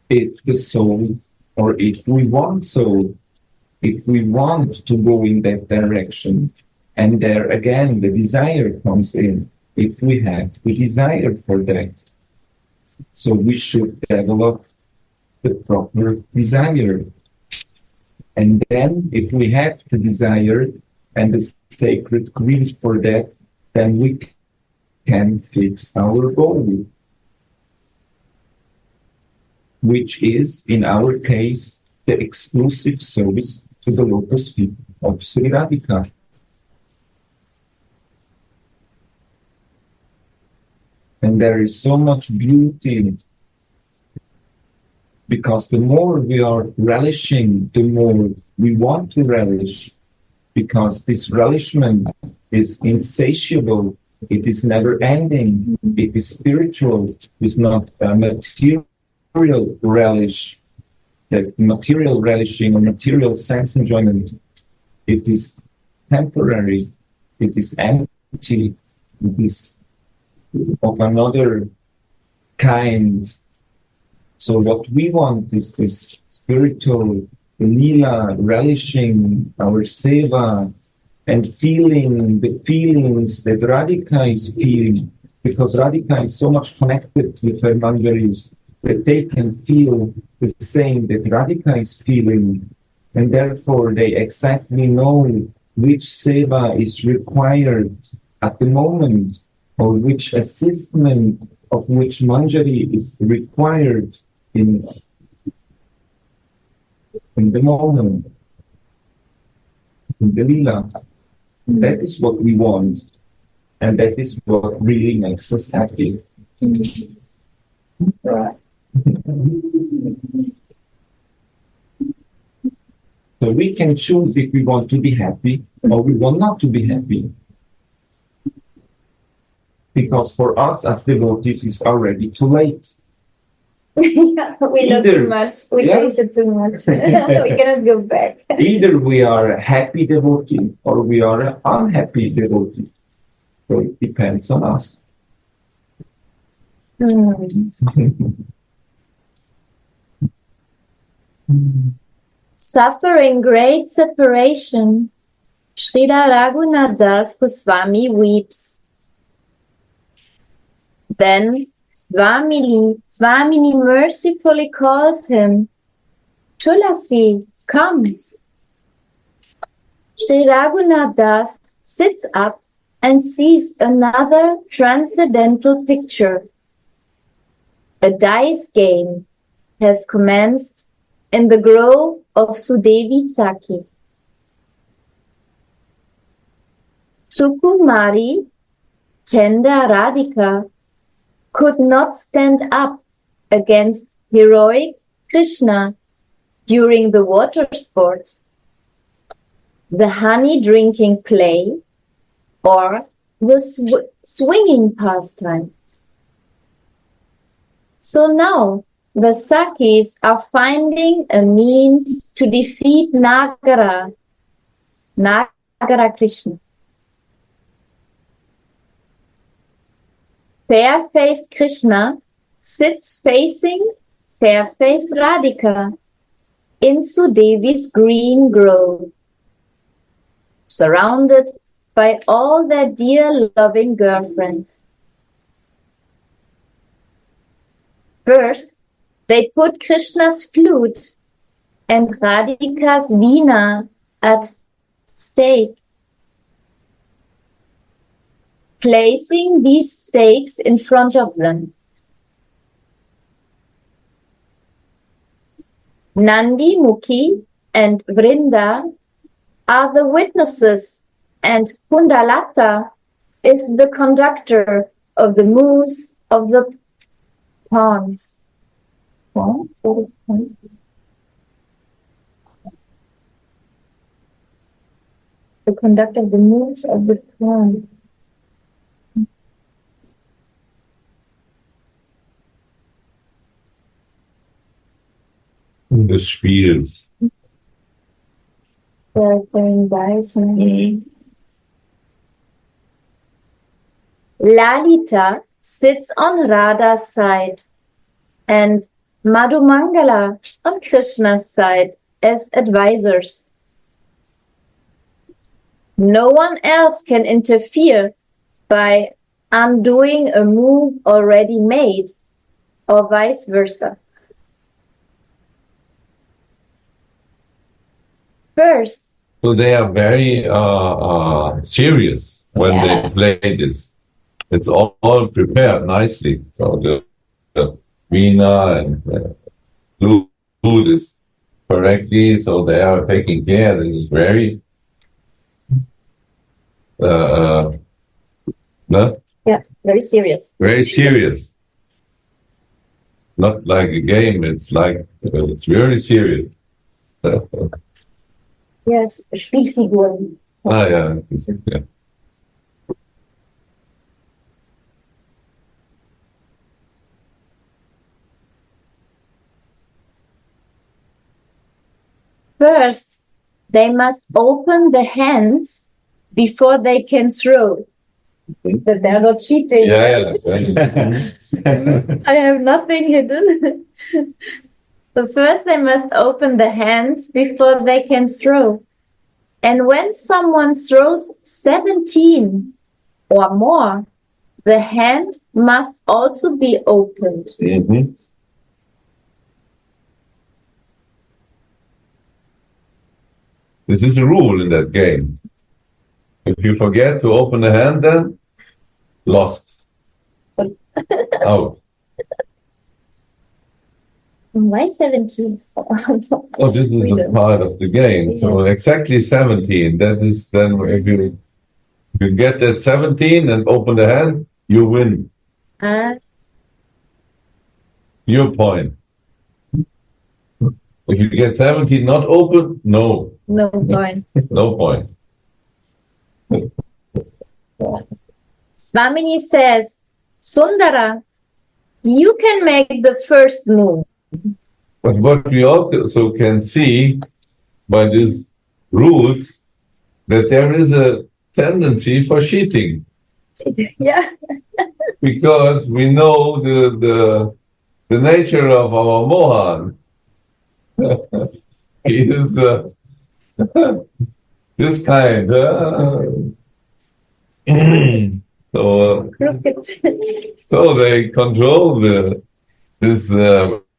if the soul, or if we want so, if we want to go in that direction. And there again, the desire comes in, if we have the desire for that. So we should develop the proper desire. And then if we have the desire and the sacred grace for that, then we can fix our goal, which is, in our case, the exclusive service to the lotus feet of Sri Radhika. And there is so much beauty, because the more we are relishing, the more we want to relish, because this relishment is insatiable, it is never ending, it is spiritual, it's not a material relish, that material relishing or material sense enjoyment. It is temporary, it is empty, it is of another kind. So what we want is this spiritual lila, relishing our seva and feeling the feelings that Radhika is feeling, because Radhika is so much connected with her manjaris that they can feel the same that Radhika is feeling, and therefore they exactly know which seva is required at the moment, or which assistment of which manjari is required in the moment, in the lila. That is what we want, and that is what really makes us happy. Right. So we can choose if we want to be happy or we want not to be happy. Because for us as devotees, it's already too late. Yeah, we know too much. We tasted too much. We cannot go back. Either we are a happy devotee or we are an unhappy devotee. So it depends on us. Suffering great separation, Srila Raghunath Das Goswami weeps. Then Swamini mercifully calls him, Tulasi, come. Sri Raghunath Das sits up and sees another transcendental picture. A dice game has commenced in the grove of Sudevi Saki. Sukumari, tender Radhika, could not stand up against heroic Krishna during the water sports, the honey drinking play, or the swinging pastime. So now the Sakis are finding a means to defeat Nagara Krishna. Fair-faced Krishna sits facing fair-faced Radhika in Sudevi's green grove, surrounded by all their dear loving girlfriends. First, they put Krishna's flute and Radhika's veena at stake, placing these stakes in front of them. Nandi Mukhi and Vrinda are the witnesses, and Kundalata is the conductor of the moves of the pawns. What is pawn? The conductor of the moves of the pawns. Des Spiels. They're playing dice. Lalita sits on Radha's side and Madhumangala on Krishna's side as advisors. No one else can interfere by undoing a move already made, or vice versa. First, So they are very serious when they play this. It's all prepared nicely. So the veena and flute is correctly. So they are taking care. This is very no? yeah, very serious. Very serious. Not like a game. It's like it's very serious. Yes, Spielfiguren. Yeah. Yeah. First, they must open the hands before they can throw. That they're not cheating. Yeah. I have nothing hidden. So first they must open the hands before they can throw. And when someone throws 17 or more, the hand must also be opened. Mm-hmm. This is a rule in that game. If you forget to open the hand, then lost. Out. Why 17? Oh, this is a part of the game. So exactly 17. That is then if you get that 17 and open the hand, you win. Your point. If you get 17 not open, no. No point. No point. Swamini says, Sundara, you can make the first move. But what we also can see by these rules, that there is a tendency for cheating. Yeah. Because we know the nature of our Mohan. He is this kind. So they control this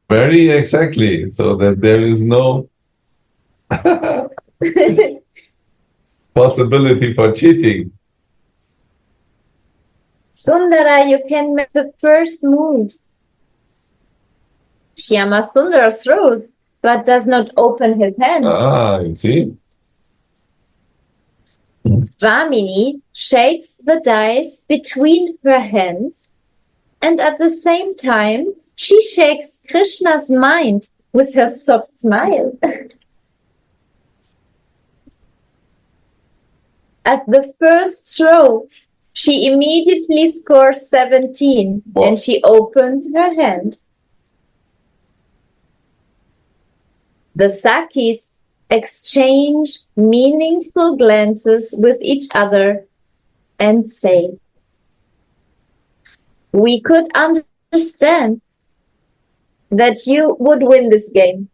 very exactly, so that there is no possibility for cheating. Sundara, you can make the first move. Shyama Sundara throws, but does not open his hand. You see? Swamini shakes the dice between her hands, and at the same time, she shakes Krishna's mind with her soft smile. At the first throw, she immediately scores 17 and she opens her hand. The Sakis exchange meaningful glances with each other and say, "We could understand that you would win this game.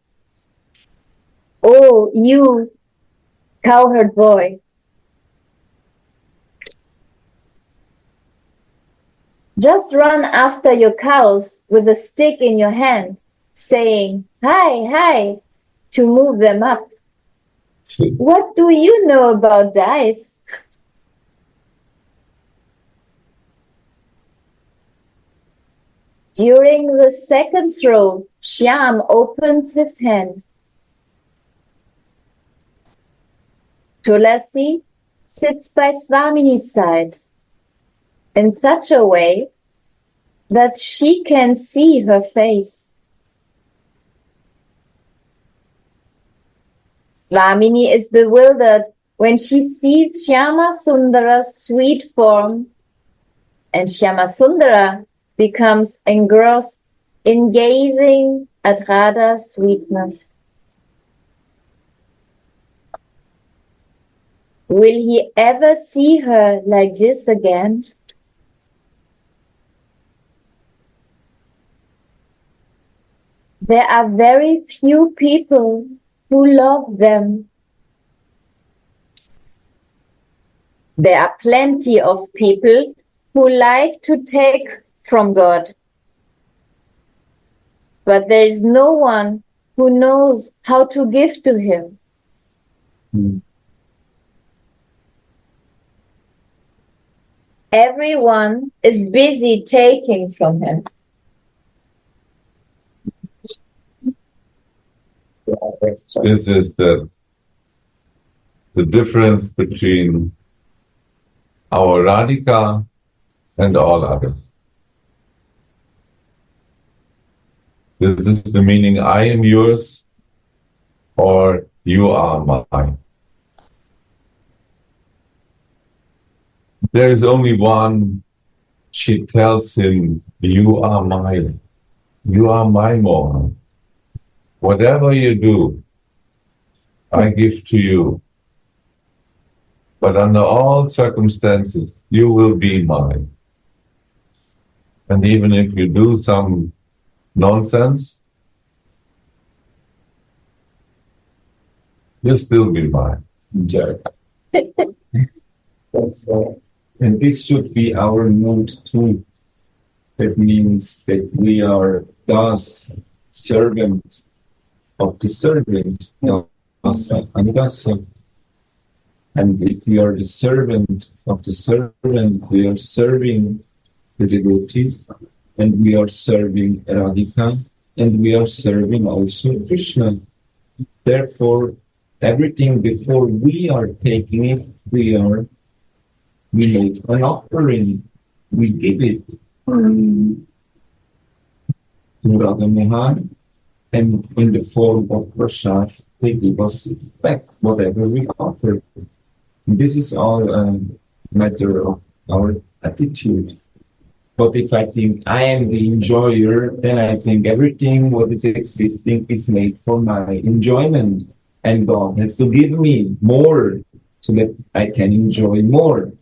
Oh, you cowherd boy. Just run after your cows with a stick in your hand, saying, 'Hi, hi,' to move them up. What do you know about dice?" During the second throw, Shyam opens his hand. Tulasi sits by Swamini's side in such a way that she can see her face. Swamini is bewildered when she sees Shyama Sundara's sweet form, and Shyama Sundara becomes engrossed in gazing at Radha's sweetness. Will he ever see her like this again? There are very few people who love them. There are plenty of people who like to take from God. But there is no one who knows how to give to Him. Everyone is busy taking from Him. This is the difference between our Radhika and all others. This is the meaning, I am yours or you are mine. There is only one. She tells him, you are mine. You are my Mohan. Whatever you do, I give to you. But under all circumstances, you will be mine. And even if you do some nonsense, you'll still be mine. Jack. And this should be our mood too. That means that we are thus servant of the servant, Dasa and Dasa. And if we are the servant of the servant, we are serving the devotees, and we are serving Radhika, and we are serving also Krishna. Therefore, everything before we are taking it, we make an offering, we give it to Radha Mohan, and in the form of prasad, they give us back whatever we offer. This is all a matter of our attitude. But if I think I am the enjoyer, then I think everything what is existing is made for my enjoyment. And God has to give me more so that I can enjoy more.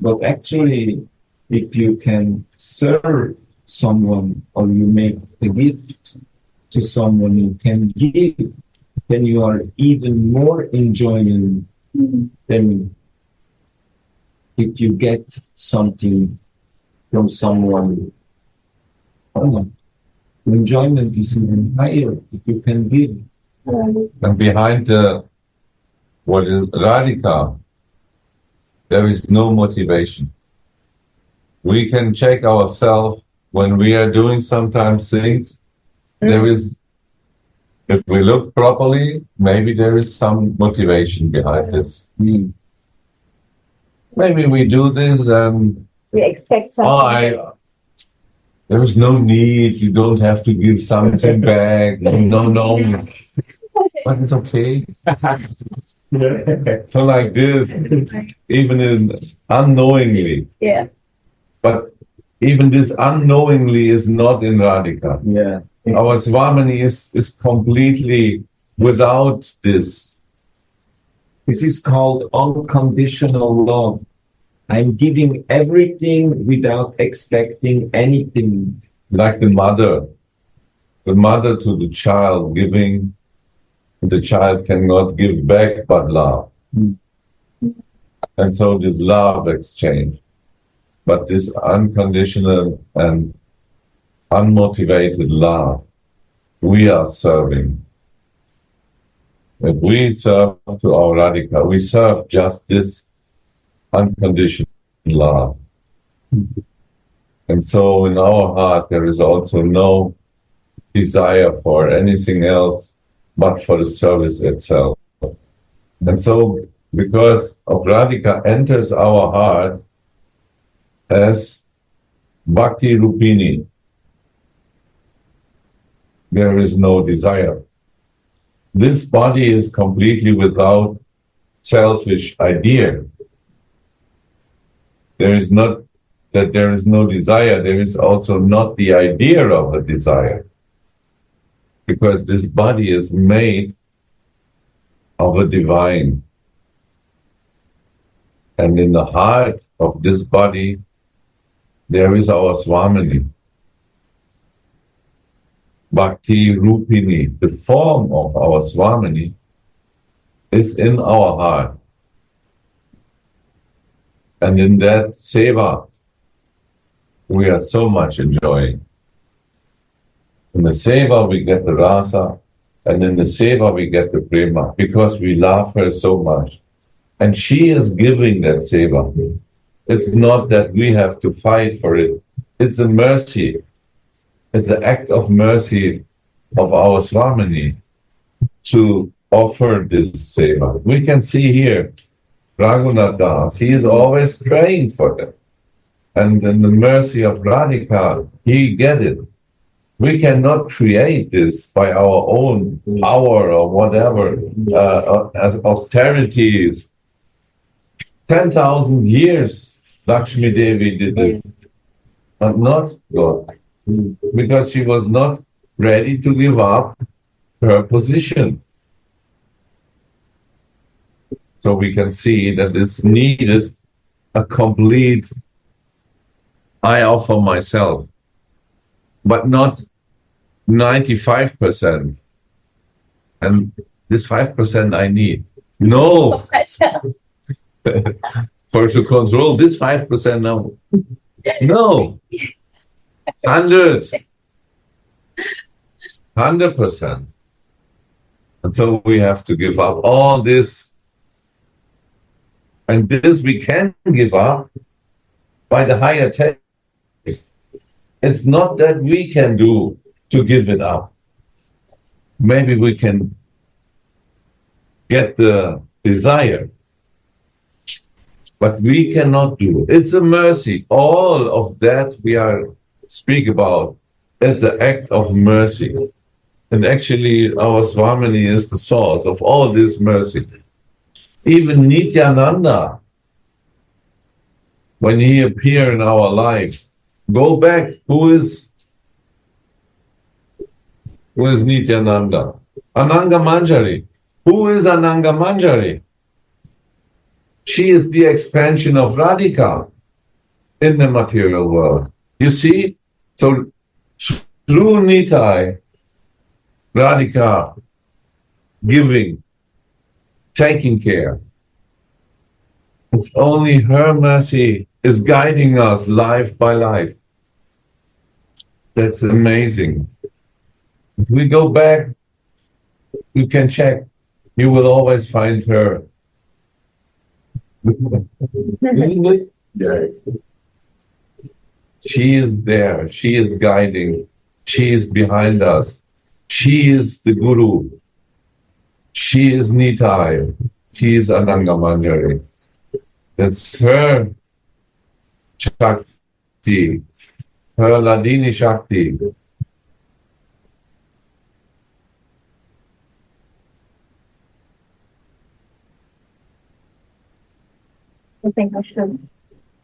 But actually, if you can serve someone or you make a gift to someone you can give, then you are even more enjoying than if you get something from someone. Oh, enjoyment is even higher if you can give. And behind what is Radhika, there is no motivation. We can check ourselves when we are doing sometimes things. There is if we look properly, maybe there is some motivation behind this. Maybe we do this and We expect something. there is no need. You don't have to give something back. No. But it's okay. So like this, even unknowingly. Yeah. But even this unknowingly is not in Radhika. Yeah. Our Swamini is completely without this. This is called unconditional love. I'm giving everything without expecting anything. Like the mother to the child giving, the child cannot give back but love. And so this love exchange, but this unconditional and unmotivated love, we are serving. If we serve to our Radhika, we serve just this unconditional love. And so in our heart there is also no desire for anything else but for the service itself. And so because of Radhika enters our heart as Bhakti Rupini, there is no desire. This body is completely without selfish idea. There is not that there is no desire, there is also not the idea of a desire. Because this body is made of a divine. And in the heart of this body, there is our Swamini. Bhakti Rupini, the form of our Swamini, is in our heart. And in that seva, we are so much enjoying. In the seva, we get the rasa, and in the seva, we get the prema, because we love her so much. And she is giving that seva. It's not that we have to fight for it. It's a mercy. It's an act of mercy of our Swamini to offer this seva. We can see here, Raghunath Das, he is always praying for them. And in the mercy of Radhika, he get it. We cannot create this by our own power or whatever, austerities. 10,000 years Lakshmi Devi did it, but not God, because she was not ready to give up her position. So we can see that it's needed a complete, I offer myself, but not 95%. And this 5% I need. No! For to control this 5% now. No! 100%. And so we have to give up all this. And this we can give up by the higher taste. It's not that we can do to give it up. Maybe we can get the desire, but we cannot do it. It's a mercy. All of that we are speak about, it's an act of mercy. And actually our Swamini is the source of all this mercy. Even Nityananda, when he appeared in our life, go back, who is Nityananda? Ananga Manjari. Who is Ananga Manjari? She is the expansion of Radhika in the material world. You see? So through Nitai, Radhika giving, taking care. It's only her mercy is guiding us life by life. That's amazing. If we go back, you can check. You will always find her. Isn't it? Yeah. She is there. She is guiding. She is behind us. She is the Guru. She is Nitai. She is Anangamanjari. That's her Shakti, her Ladini Shakti. I think I should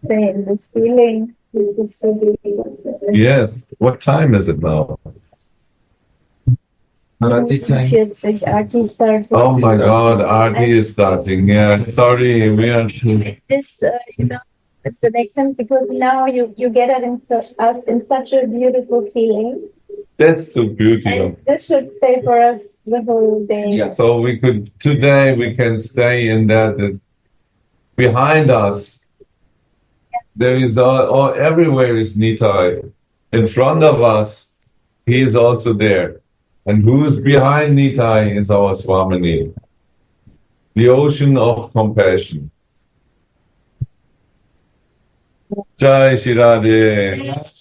stay in this feeling. This is so beautiful. Yes. What time is it now? 47, Arti starts. Oh my God, Arti is starting. Yeah, sorry, we are. This, it's the next time because now you get it us in such a beautiful feeling. That's so beautiful. And this should stay for us the whole day. Yeah. So we could today we can stay in that behind us. There is all everywhere is Nitai. In front of us, he is also there. And who's behind Nitai is our Swamini, the ocean of compassion. Jai Shri Radhe.